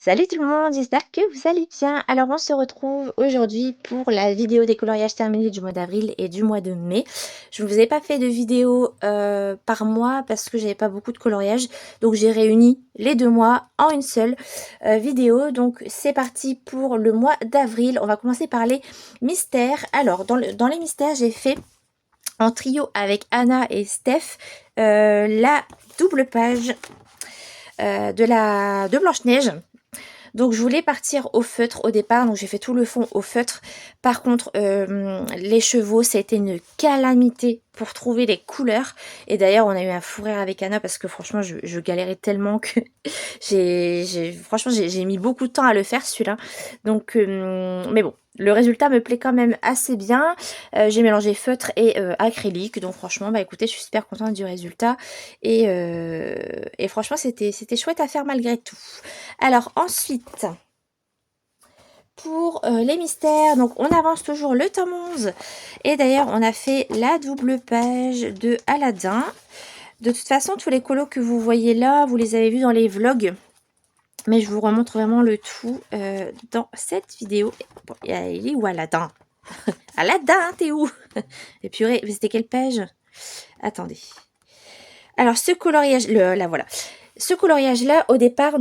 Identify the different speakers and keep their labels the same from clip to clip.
Speaker 1: Salut tout le monde, j'espère que vous allez bien. Alors on se retrouve aujourd'hui pour la vidéo des coloriages terminés du mois d'avril et du mois de mai. Je ne vous ai pas fait de vidéo par mois parce que j'avais pas beaucoup de coloriage. Donc j'ai réuni les 2 mois en une seule vidéo. Donc c'est parti pour le mois d'avril. On va commencer par les mystères. Alors dans les mystères, j'ai fait en trio avec Anna et Steph la double page de Blanche-Neige. Donc je voulais partir au feutre au départ, donc j'ai fait tout le fond au feutre. Par contre, les chevaux, ça a été une calamité pour trouver les couleurs. Et d'ailleurs, on a eu un fou rire avec Anna parce que franchement, je galérais tellement que franchement, j'ai mis beaucoup de temps à le faire celui-là. Donc, mais bon. Le résultat me plaît quand même assez bien. J'ai mélangé feutre et acrylique. Donc franchement, bah écoutez, je suis super contente du résultat. Et franchement, c'était chouette à faire malgré tout. Alors ensuite, pour les mystères, donc on avance toujours le tome 11. Et d'ailleurs, on a fait la double page de Aladdin. De toute façon, tous les colos que vous voyez là, vous les avez vus dans les vlogs. Mais je vous remontre vraiment le tout dans cette vidéo. Bon, il est où Aladdin? Aladdin, t'es où? Et purée, c'était quelle page? Attendez. Alors, ce coloriage, là voilà. Ce coloriage-là, au départ,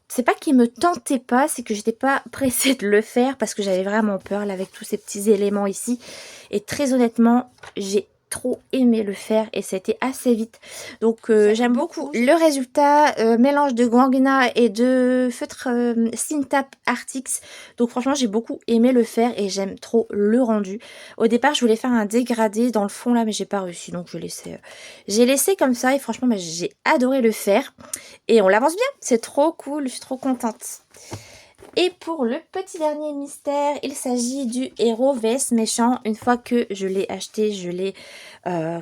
Speaker 1: c'est pas qu'il me tentait pas, c'est que j'étais pas pressée de le faire parce que j'avais vraiment peur là avec tous ces petits éléments ici. Et très honnêtement, j'ai trop aimé le faire et ça a été assez vite. Donc j'aime beaucoup le résultat, mélange de Guangna et de feutre Sintap Artix. Donc franchement, j'ai beaucoup aimé le faire et j'aime trop le rendu. Au départ, je voulais faire un dégradé dans le fond là, mais j'ai pas réussi, donc j'ai laissé comme ça et franchement, bah, j'ai adoré le faire. Et on l'avance bien, c'est trop cool, je suis trop contente. Et pour le petit dernier mystère, il s'agit du héros vs méchant. Une fois que je l'ai acheté, je l'ai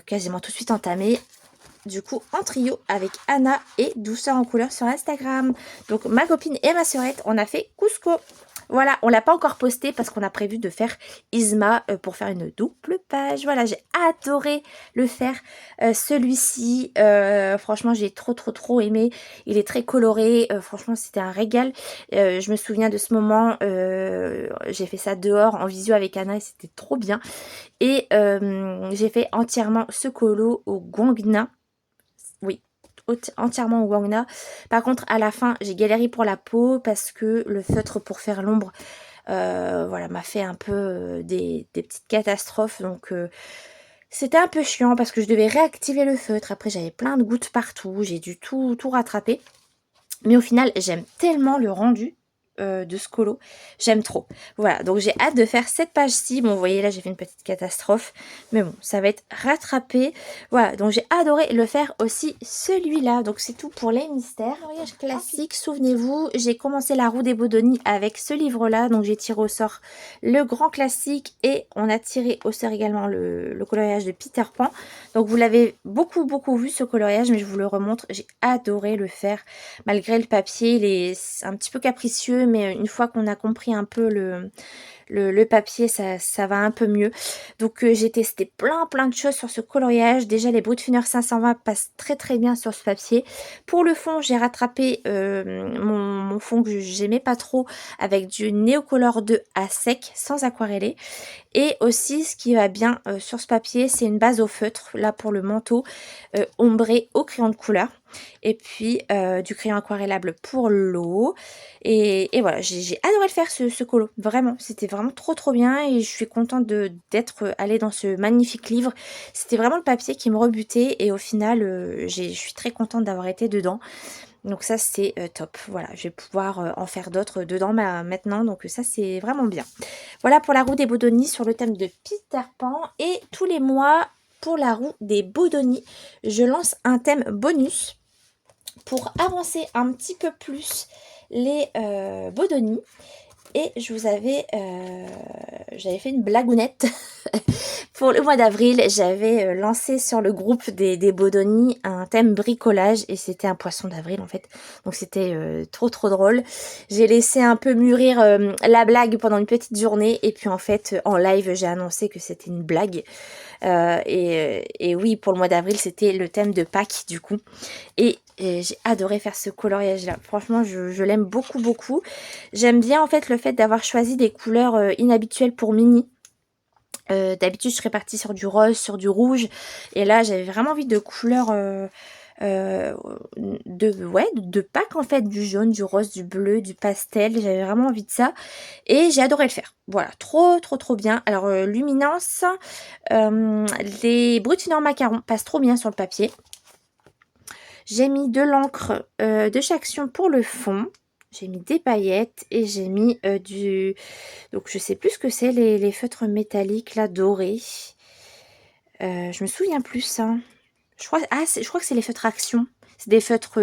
Speaker 1: quasiment tout de suite entamé. Du coup, en trio avec Anna et Douceur en couleur sur Instagram. Donc ma copine et ma sœurette, on a fait Cusco. Voilà, on l'a pas encore posté parce qu'on a prévu de faire Isma pour faire une double page. Voilà, j'ai adoré le faire celui-ci. Franchement, j'ai trop aimé. Il est très coloré. Franchement, c'était un régal. Je me souviens de ce moment. J'ai fait ça dehors en visio avec Anna et c'était trop bien. Et j'ai fait entièrement ce colo au Guangna. Oui, entièrement au Guangna. Par contre, à la fin, j'ai galéré pour la peau parce que le feutre pour faire l'ombre, voilà, m'a fait un peu des petites catastrophes. Donc, c'était un peu chiant parce que je devais réactiver le feutre. Après, j'avais plein de gouttes partout. J'ai dû tout rattraper. Mais au final, j'aime tellement le rendu de ce colo. J'aime trop. Voilà, donc j'ai hâte de faire cette page-ci. Bon, vous voyez, là, j'ai fait une petite catastrophe. Mais bon, ça va être rattrapé. Voilà, donc j'ai adoré le faire aussi celui-là. Donc c'est tout pour les mystères. Voyage classique, souvenez-vous, j'ai commencé la roue des Bodoni avec ce livre-là. Donc j'ai tiré au sort le grand classique et on a tiré au sort également le coloriage de Peter Pan. Donc vous l'avez beaucoup vu ce coloriage, mais je vous le remontre. J'ai adoré le faire. Malgré le papier, il est un petit peu capricieux, mais une fois qu'on a compris un peu le papier, ça va un peu mieux. Donc j'ai testé plein de choses sur ce coloriage. Déjà les Brutfunner 520 passent très bien sur ce papier. Pour le fond, j'ai rattrapé mon fond que j'aimais pas trop avec du Neocolor 2 à sec, sans aquareller. Et aussi, ce qui va bien sur ce papier, c'est une base au feutre, là pour le manteau, ombré au crayon de couleur. Et puis, du crayon aquarellable pour l'eau. Et voilà, j'ai adoré le faire, ce colo. Vraiment, c'était vraiment trop bien. Et je suis contente d'être allée dans ce magnifique livre. C'était vraiment le papier qui me rebutait. Et au final, je suis très contente d'avoir été dedans. Donc ça c'est top, voilà, je vais pouvoir en faire d'autres dedans maintenant, donc ça c'est vraiment bien. Voilà pour la roue des Bodoni sur le thème de Peter Pan. Et tous les mois, pour la roue des Bodoni, je lance un thème bonus pour avancer un petit peu plus les Bodoni. Et j'avais fait une blagounette Pour le mois d'avril, j'avais lancé sur le groupe des Bodoni un thème bricolage et c'était un poisson d'avril en fait. Donc c'était trop drôle. J'ai laissé un peu mûrir la blague pendant une petite journée et puis en fait en live j'ai annoncé que c'était une blague. Et oui, pour le mois d'avril c'était le thème de Pâques du coup. Et j'ai adoré faire ce coloriage là. Franchement je l'aime beaucoup. J'aime bien en fait le fait d'avoir choisi des couleurs inhabituelles pour Mini. D'habitude je serais partie sur du rose, sur du rouge et là j'avais vraiment envie de couleurs de Pâques en fait, du jaune, du rose, du bleu, du pastel, j'avais vraiment envie de ça et j'ai adoré le faire. Voilà, trop bien. Alors luminance, les brutineurs macarons passent trop bien sur le papier. J'ai mis de l'encre de chaque action pour le fond. J'ai mis des paillettes et j'ai mis du... Donc je sais plus ce que c'est, les feutres métalliques là, dorés. Je me souviens plus ça. Je crois que c'est les feutres Action. C'est des feutres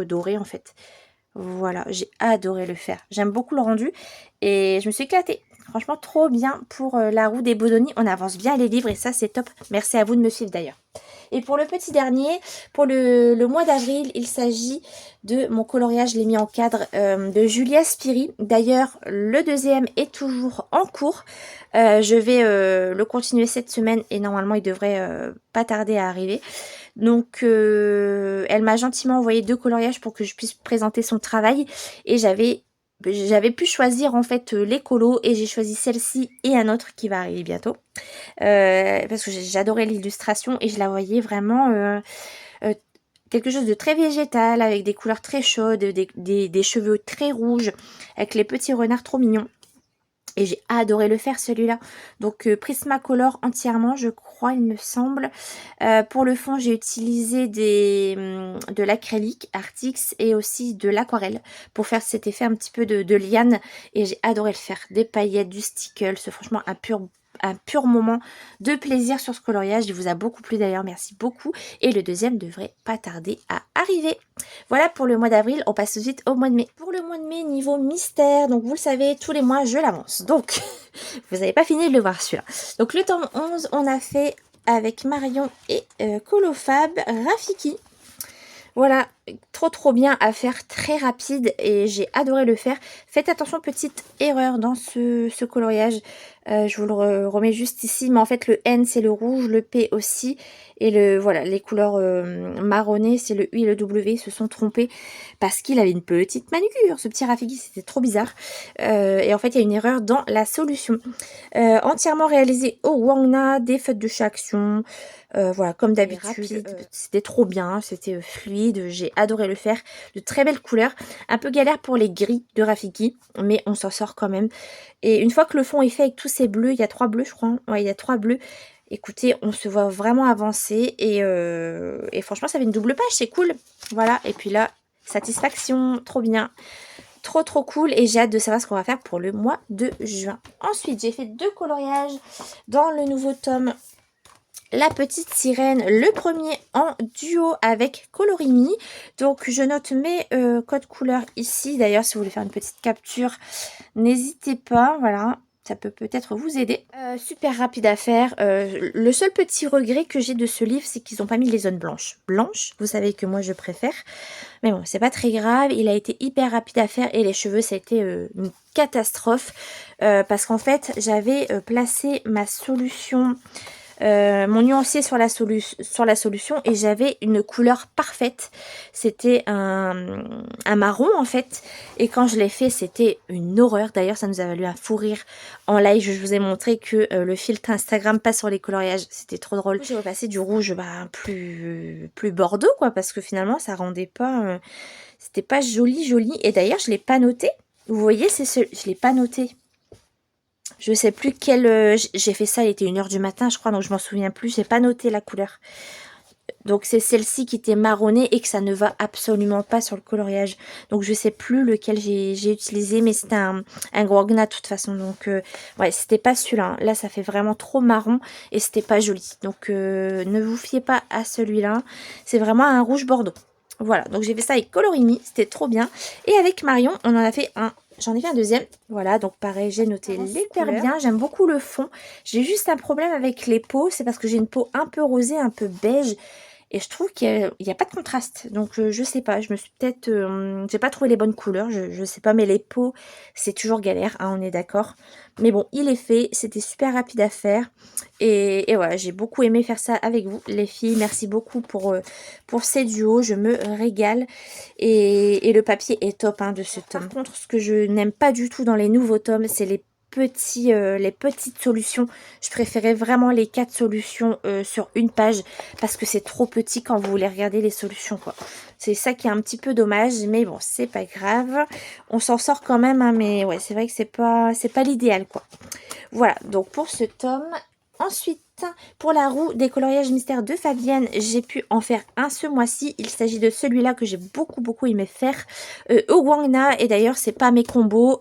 Speaker 1: dorés en fait. Voilà, j'ai adoré le faire. J'aime beaucoup le rendu et je me suis éclatée. Franchement, trop bien pour la roue des Bodoni. On avance bien les livres et ça, c'est top. Merci à vous de me suivre d'ailleurs. Et pour le petit dernier, pour le mois d'avril, il s'agit de mon coloriage, je l'ai mis en cadre, de Julia Spiri. D'ailleurs, le deuxième est toujours en cours. Je vais le continuer cette semaine et normalement, il devrait pas tarder à arriver. Donc, elle m'a gentiment envoyé 2 coloriages pour que je puisse présenter son travail. Et j'avais pu choisir en fait les colos et j'ai choisi celle-ci et un autre qui va arriver bientôt. Parce que j'adorais l'illustration et je la voyais vraiment quelque chose de très végétal avec des couleurs très chaudes, des cheveux très rouges avec les petits renards trop mignons. Et j'ai adoré le faire celui-là. Donc Prismacolor entièrement, je crois, il me semble. Pour le fond, j'ai utilisé de l'acrylique Artix et aussi de l'aquarelle pour faire cet effet un petit peu de liane. Et j'ai adoré le faire. Des paillettes, du stickle, c'est franchement un pur moment de plaisir sur ce coloriage. Il vous a beaucoup plu d'ailleurs, merci beaucoup. Et le deuxième devrait pas tarder à arriver. Voilà pour le mois d'avril, on passe tout de suite au mois de mai. Pour le mois de mai, niveau mystère, donc vous le savez, tous les mois je l'avance. Donc, vous n'avez pas fini de le voir celui-là. Donc le tome 11, on a fait avec Marion et Colofab, Rafiki. Voilà, trop bien à faire, très rapide et j'ai adoré le faire. Faites attention, petite erreur dans ce coloriage. Je vous le remets juste ici, mais en fait le N c'est le rouge, le P aussi. Et voilà, les couleurs marronnées, c'est le U et le W, se sont trompés parce qu'il avait une petite manucure. Ce petit Rafiki, c'était trop bizarre. Et en fait, il y a une erreur dans la solution. Entièrement réalisé au Wangna, des feutres de chez Action. Voilà, comme d'habitude, c'était trop bien, c'était fluide, j'ai adoré le faire. De très belles couleurs, un peu galère pour les gris de Rafiki, mais on s'en sort quand même. Et une fois que le fond est fait avec tous ces bleus, il y a 3 bleus je crois, ouais il y a 3 bleus. Écoutez, on se voit vraiment avancer et franchement ça fait une double page, c'est cool. Voilà, et puis là, satisfaction, trop bien. Trop cool et j'ai hâte de savoir ce qu'on va faire pour le mois de juin. Ensuite, j'ai fait 2 coloriages dans le nouveau tome La Petite Sirène, le premier en duo avec Colorimi. Donc je note mes codes couleurs ici. D'ailleurs, si vous voulez faire une petite capture, n'hésitez pas. Voilà, ça peut peut-être vous aider. Super rapide à faire. Le seul petit regret que j'ai de ce livre, c'est qu'ils n'ont pas mis les zones blanches. Blanches, vous savez que moi je préfère. Mais bon, c'est pas très grave. Il a été hyper rapide à faire et les cheveux, ça a été une catastrophe. Parce qu'en fait, j'avais placé ma solution... mon nuancier sur la solution et j'avais une couleur parfaite. C'était un marron en fait. Et quand je l'ai fait, c'était une horreur. D'ailleurs, ça nous a valu un fou rire en live. Je vous ai montré que le filtre Instagram passe sur les coloriages. C'était trop drôle. J'ai repassé du rouge plus bordeaux quoi. Parce que finalement, ça rendait pas... c'était pas joli. Et d'ailleurs, je l'ai pas noté. Vous voyez, je l'ai pas noté. Je sais plus quelle... j'ai fait ça, il était 1 h du matin, je crois, donc je m'en souviens plus. J'ai pas noté la couleur. Donc c'est celle-ci qui était marronnée et que ça ne va absolument pas sur le coloriage. Donc je sais plus lequel j'ai utilisé, mais c'était un Wangna de toute façon. Donc ouais, c'était pas celui-là. Là, ça fait vraiment trop marron et c'était pas joli. Donc ne vous fiez pas à celui-là. C'est vraiment un rouge bordeaux. Voilà, donc j'ai fait ça avec Colorimi, c'était trop bien. Et avec Marion, on en a fait un j'en ai fait un deuxième. Voilà, donc pareil, j'ai noté super bien. J'aime beaucoup le fond. J'ai juste un problème avec les peaux. C'est parce que j'ai une peau un peu rosée, un peu beige. Et je trouve qu'il n'y a pas de contraste. Donc, je sais pas. Je me suis peut-être... j'ai pas trouvé les bonnes couleurs. Je sais pas. Mais les peaux, c'est toujours galère. Hein, on est d'accord. Mais bon, il est fait. C'était super rapide à faire. Et voilà, j'ai beaucoup aimé faire ça avec vous, les filles. Merci beaucoup pour ces duos. Je me régale. Et le papier est top hein, de ce tome. Par contre, ce que je n'aime pas du tout dans les nouveaux tomes, c'est les petites solutions. Je préférais vraiment les 4 solutions sur une page parce que c'est trop petit quand vous voulez regarder les solutions quoi. C'est ça qui est un petit peu dommage, mais bon, c'est pas grave. On s'en sort quand même, hein, mais ouais, c'est vrai que c'est pas l'idéal quoi. Voilà, donc pour ce tome. Ensuite, pour la roue des coloriages mystères de Fabienne, j'ai pu en faire un ce mois-ci. Il s'agit de celui-là que j'ai beaucoup aimé faire au Guangna. Et d'ailleurs, c'est pas mes combos.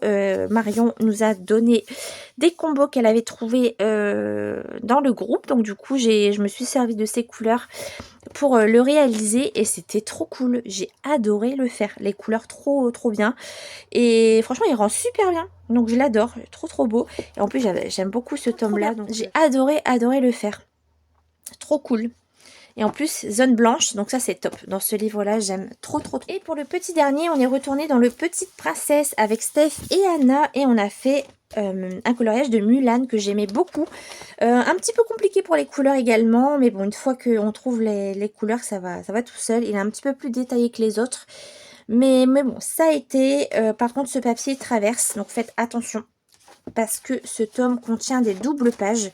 Speaker 1: Marion nous a donné des combos qu'elle avait trouvés dans le groupe. Donc du coup, je me suis servi de ces couleurs pour le réaliser. Et c'était trop cool. J'ai adoré le faire. Les couleurs trop bien. Et franchement, il rend super bien. Donc je l'adore, trop beau. Et en plus, j'aime beaucoup ce tome-là. Donc j'ai adoré le faire. Trop cool. Et en plus, zone blanche, donc ça c'est top. Dans ce livre-là, j'aime trop. Et pour le petit dernier, on est retourné dans le Petite Princesse avec Steph et Anna. Et on a fait un coloriage de Mulan que j'aimais beaucoup. Un petit peu compliqué pour les couleurs également. Mais bon, une fois qu'on trouve les couleurs, ça va tout seul. Il est un petit peu plus détaillé que les autres. Mais bon, ça a été. Par contre, ce papier traverse, donc faites attention. Parce que ce tome contient des doubles pages.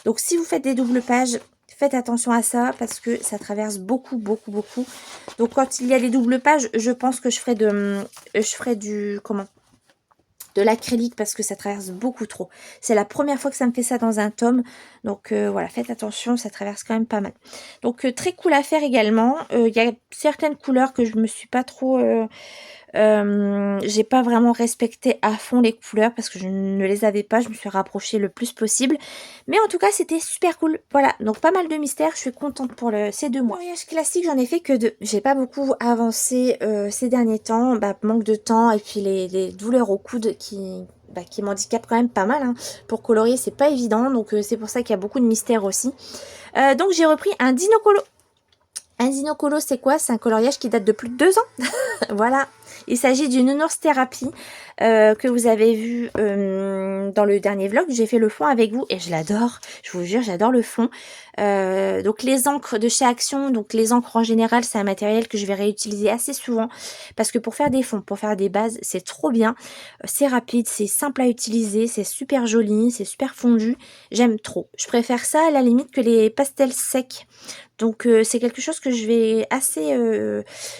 Speaker 1: Donc, si vous faites des doubles pages, faites attention à ça parce que ça traverse beaucoup. Donc, quand il y a des doubles pages, je pense que je ferai de l'acrylique parce que ça traverse beaucoup trop. C'est la première fois que ça me fait ça dans un tome. Donc voilà, faites attention, ça traverse quand même pas mal. Donc très cool à faire également. Il y a certaines couleurs que je me suis pas trop... j'ai pas vraiment respecté à fond les couleurs parce que je ne les avais pas. Je me suis rapprochée le plus possible. Mais en tout cas, c'était super cool. Voilà, donc pas mal de mystères. Je suis contente pour ces 2 mois. Voyage classique, j'en ai fait que 2. J'ai pas beaucoup avancé ces derniers temps. Bah, manque de temps et puis les douleurs au coude qui m'handicapent quand même pas mal. Hein. Pour colorier, c'est pas évident. Donc c'est pour ça qu'il y a beaucoup de mystères aussi. Donc j'ai repris un Dinocolo. Un Dinocolo, c'est quoi? C'est un coloriage qui date de plus de 2 ans. Voilà. Il s'agit d'une nounours thérapie que vous avez vu dans le dernier vlog. J'ai fait le fond avec vous et je l'adore. Je vous jure, j'adore le fond. Donc les encres de chez Action, donc les encres en général, c'est un matériel que je vais réutiliser assez souvent. Parce que pour faire des fonds, pour faire des bases, c'est trop bien. C'est rapide, c'est simple à utiliser, c'est super joli, c'est super fondu. J'aime trop. Je préfère ça à la limite que les pastels secs. Donc c'est quelque chose que je vais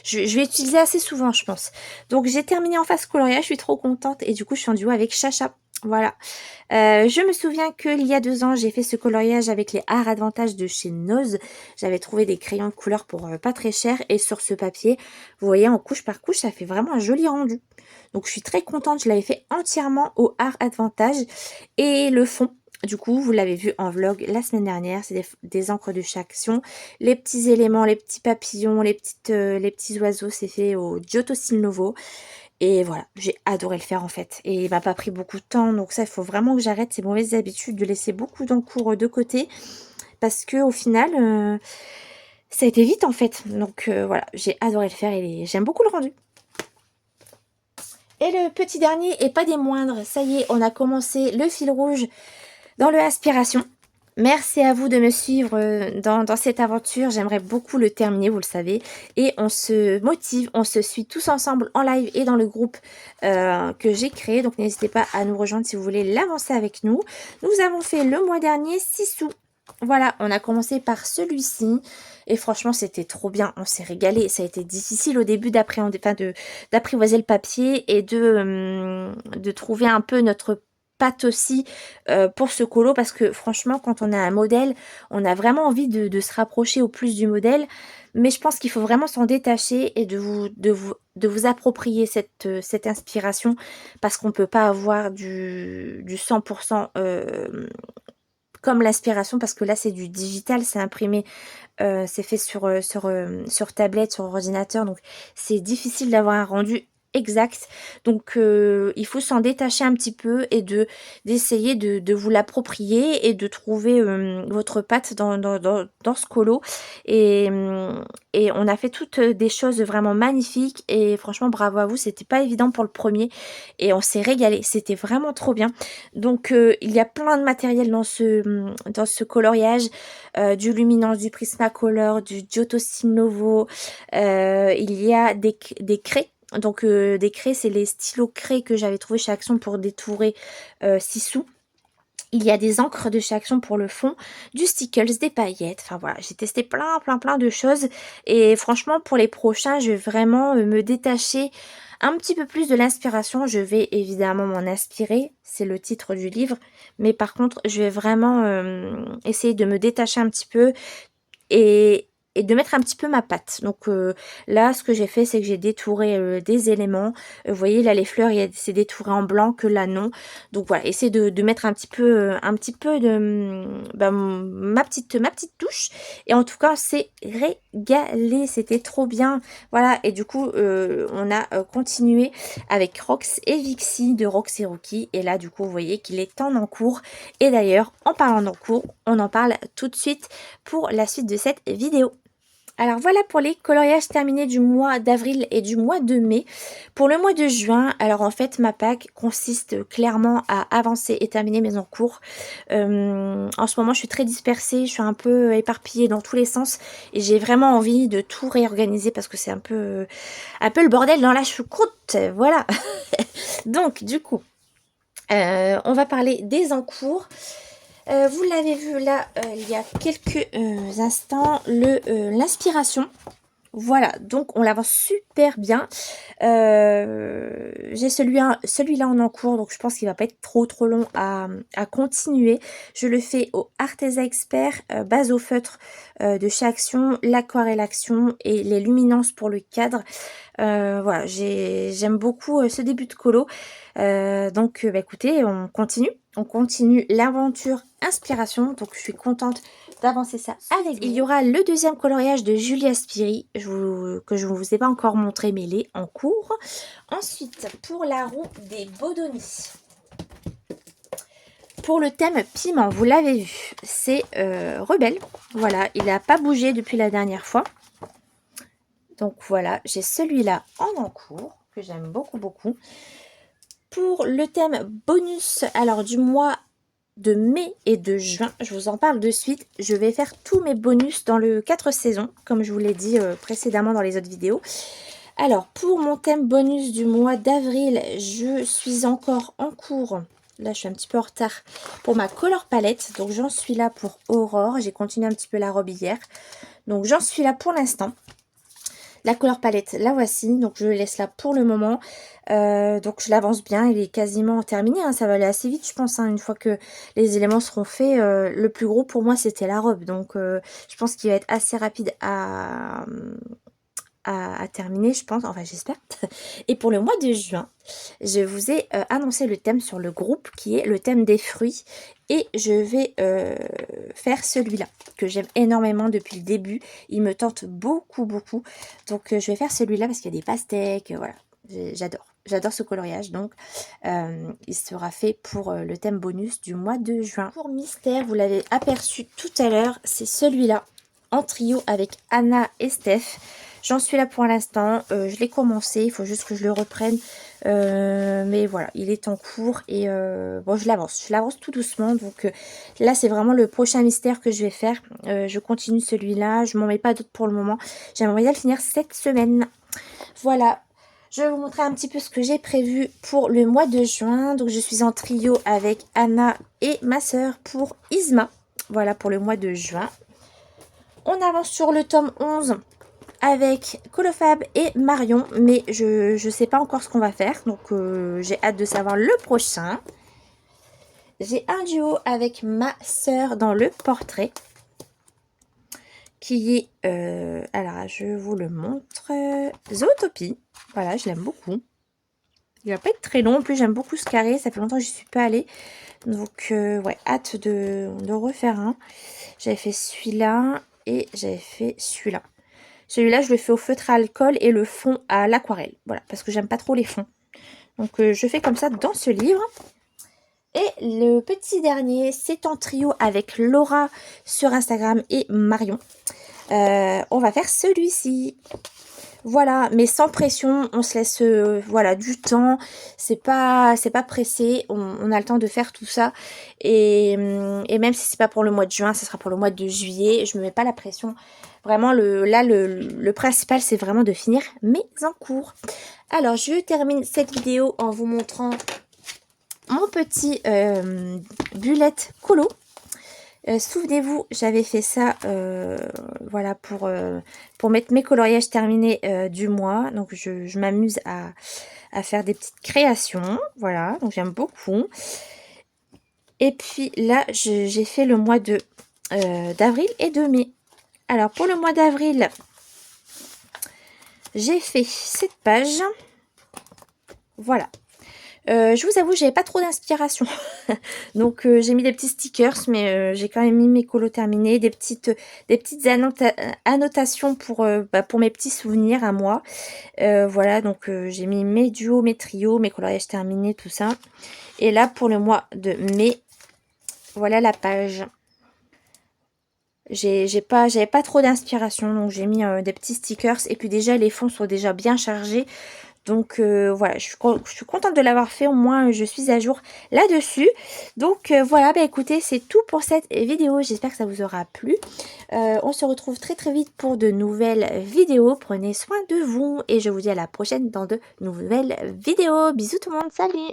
Speaker 1: je vais utiliser assez souvent je pense. Donc j'ai terminé en face coloriage, je suis trop contente et du coup je suis en duo avec Chacha. Voilà. Je me souviens qu'il y a 2 ans j'ai fait ce coloriage avec les Art Advantage de chez Nose. J'avais trouvé des crayons de couleur pour pas très cher et sur ce papier, vous voyez en couche par couche, ça fait vraiment un joli rendu. Donc je suis très contente, je l'avais fait entièrement au Art Advantage et le fond. Du coup, vous l'avez vu en vlog la semaine dernière, c'est des encres de chez Action. Les petits éléments, les petits papillons, les petits oiseaux, c'est fait au Giotto Silnovo. Et voilà, j'ai adoré le faire en fait. Et il m'a pas pris beaucoup de temps, donc ça, il faut vraiment que j'arrête ces mauvaises habitudes de laisser beaucoup d'encours de côté. Parce que au final, ça a été vite en fait. Donc voilà, j'ai adoré le faire et j'aime beaucoup le rendu. Et le petit dernier, et pas des moindres, ça y est, on a commencé le fil rouge dans le Aspiration. Merci à vous de me suivre dans cette aventure. J'aimerais beaucoup le terminer, vous le savez. Et on se motive, on se suit tous ensemble en live et dans le groupe que j'ai créé. Donc n'hésitez pas à nous rejoindre si vous voulez l'avancer avec nous. Nous avons fait le mois dernier 6 sous. Voilà, on a commencé par celui-ci. Et franchement, c'était trop bien. On s'est régalé. Ça a été difficile au début d'apprivoiser le papier et de trouver un peu notre patte aussi pour ce colo parce que franchement quand on a un modèle on a vraiment envie de se rapprocher au plus du modèle mais je pense qu'il faut vraiment s'en détacher et de vous approprier cette inspiration parce qu'on peut pas avoir du 100% comme l'inspiration parce que là c'est du digital, c'est imprimé, c'est fait sur tablette, sur ordinateur donc c'est difficile d'avoir un rendu exact. Donc il faut s'en détacher un petit peu et d'essayer de vous l'approprier et de trouver votre patte dans ce colo. Et on a fait toutes des choses vraiment magnifiques et franchement bravo à vous, c'était pas évident pour le premier et on s'est régalé, c'était vraiment trop bien. Donc il y a plein de matériel dans ce coloriage, du Luminance, du Prismacolor, du Giotto Novo, il y a des craies. Donc des craies, c'est les stylos craies que j'avais trouvé chez Action pour détourer 6 sous. Il y a des encres de chez Action pour le fond, du stickles, des paillettes. Enfin voilà, j'ai testé plein de choses. Et franchement, pour les prochains, je vais vraiment me détacher un petit peu plus de l'inspiration. Je vais évidemment m'en inspirer, c'est le titre du livre. Mais par contre, je vais vraiment essayer de me détacher un petit peu et, et de mettre un petit peu ma patte. Donc là, ce que j'ai fait, c'est que j'ai détouré des éléments. Vous voyez, là, les fleurs, c'est détouré en blanc, que là, non. Donc voilà, essayer de mettre un petit peu de ma petite touche. Et en tout cas, c'est régalé. C'était trop bien. Voilà, et du coup, on a continué avec Rox et Vixie de Rox et Rookie. Et là, du coup, vous voyez qu'il est en encours. Et d'ailleurs, en parlant d'encours, on en parle tout de suite pour la suite de cette vidéo. Alors voilà pour les coloriages terminés du mois d'avril et du mois de mai. Pour le mois de juin, alors en fait ma pack consiste clairement à avancer et terminer mes encours. En ce moment je suis très dispersée, je suis un peu éparpillée dans tous les sens et j'ai vraiment envie de tout réorganiser parce que c'est un peu le bordel dans la choucroute. Voilà. Donc du coup, on va parler des encours. Vous l'avez vu là il y a quelques instants, l'inspiration. Voilà, donc on l'avance super bien. J'ai celui-là en encours, donc je pense qu'il va pas être trop long à continuer. Je le fais au Arteza Expert, base au feutre de chez Action, l'aquarelle Action et les luminances pour le cadre. Voilà, j'aime beaucoup ce début de colo. Donc écoutez, on continue l'aventure inspiration. Donc je suis contente d'avancer ça avec vous. Il y aura le deuxième coloriage de Julia Spiri que je ne vous ai pas encore montré, mais il est en cours. Ensuite, pour la roue des Bodoni. Pour le thème piment, vous l'avez vu, c'est Rebelle. Voilà, il n'a pas bougé depuis la dernière fois. Donc voilà, j'ai celui-là en encours, que j'aime beaucoup. Pour le thème bonus, alors du mois de mai et de juin, je vous en parle de suite. Je vais faire tous mes bonus dans le 4 saisons, comme je vous l'ai dit précédemment dans les autres vidéos. Alors, pour mon thème bonus du mois d'avril, je suis encore en cours. Là, je suis un petit peu en retard pour ma color palette. Donc, j'en suis là pour Aurore. J'ai continué un petit peu la robe hier. Donc, j'en suis là pour l'instant. La couleur palette, la voici, donc je le laisse là pour le moment. Donc je l'avance bien, il est quasiment terminé, hein. Ça va aller assez vite je pense, hein, une fois que les éléments seront faits. Le plus gros pour moi c'était la robe, donc je pense qu'il va être assez rapide à terminer, je pense, enfin j'espère. Et pour le mois de juin, je vous ai annoncé le thème sur le groupe qui est le thème des fruits. Et je vais faire celui-là que j'aime énormément depuis le début. Il me tente beaucoup. Donc je vais faire celui-là parce qu'il y a des pastèques, voilà. J'adore ce coloriage, donc il sera fait pour le thème bonus du mois de juin. Pour Mystère, vous l'avez aperçu tout à l'heure, c'est celui-là en trio avec Anna et Steph. J'en suis là pour l'instant, je l'ai commencé, il faut juste que je le reprenne. Mais voilà, il est en cours et bon, je l'avance tout doucement. Donc là, c'est vraiment le prochain mystère que je vais faire. Je continue celui-là, je m'en mets pas d'autres pour le moment. J'aimerais bien le finir cette semaine. Voilà, je vais vous montrer un petit peu ce que j'ai prévu pour le mois de juin. Donc je suis en trio avec Anna et ma soeur pour Isma. Voilà pour le mois de juin. On avance sur le tome 11 avec Colofab et Marion, mais je sais pas encore ce qu'on va faire, donc j'ai hâte de savoir le prochain. J'ai un duo avec ma sœur dans le portrait, qui est, alors je vous le montre, Zootopie. Voilà, je l'aime beaucoup. Il va pas être très long, en plus j'aime beaucoup ce carré, ça fait longtemps que je suis pas allée, donc ouais, hâte de refaire un. J'avais fait celui-là et j'avais fait celui-là. Celui-là, je le fais au feutre à alcool et le fond à l'aquarelle. Voilà, parce que j'aime pas trop les fonds. Donc, je fais comme ça dans ce livre. Et le petit dernier, c'est en trio avec Laura sur Instagram et Marion. On va faire celui-ci. Voilà, mais sans pression, on se laisse voilà, du temps, c'est pas pressé, on a le temps de faire tout ça, et même si c'est pas pour le mois de juin, ce sera pour le mois de juillet, je me mets pas la pression, vraiment le principal c'est vraiment de finir mes encours. Alors je termine cette vidéo en vous montrant mon petit bullet colo. Souvenez-vous, j'avais fait ça voilà pour mettre mes coloriages terminés du mois. Donc je m'amuse à faire des petites créations. Voilà, donc j'aime beaucoup. Et puis là, j'ai fait le mois de d'avril et de mai. Alors pour le mois d'avril, j'ai fait cette page. Voilà. Je vous avoue, j'avais pas trop d'inspiration. Donc j'ai mis des petits stickers, mais j'ai quand même mis mes colos terminés, des petites annotations pour mes petits souvenirs à moi. Voilà, donc j'ai mis mes duos, mes trios, mes coloriages terminés, tout ça. Et là, pour le mois de mai, voilà la page. J'avais pas trop d'inspiration, donc j'ai mis des petits stickers. Et puis déjà, les fonds sont déjà bien chargés. Donc voilà, je suis contente de l'avoir fait, au moins je suis à jour là-dessus. Donc voilà, bah écoutez, c'est tout pour cette vidéo, j'espère que ça vous aura plu. On se retrouve très très vite pour de nouvelles vidéos, prenez soin de vous et je vous dis à la prochaine dans de nouvelles vidéos. Bisous tout le monde, salut!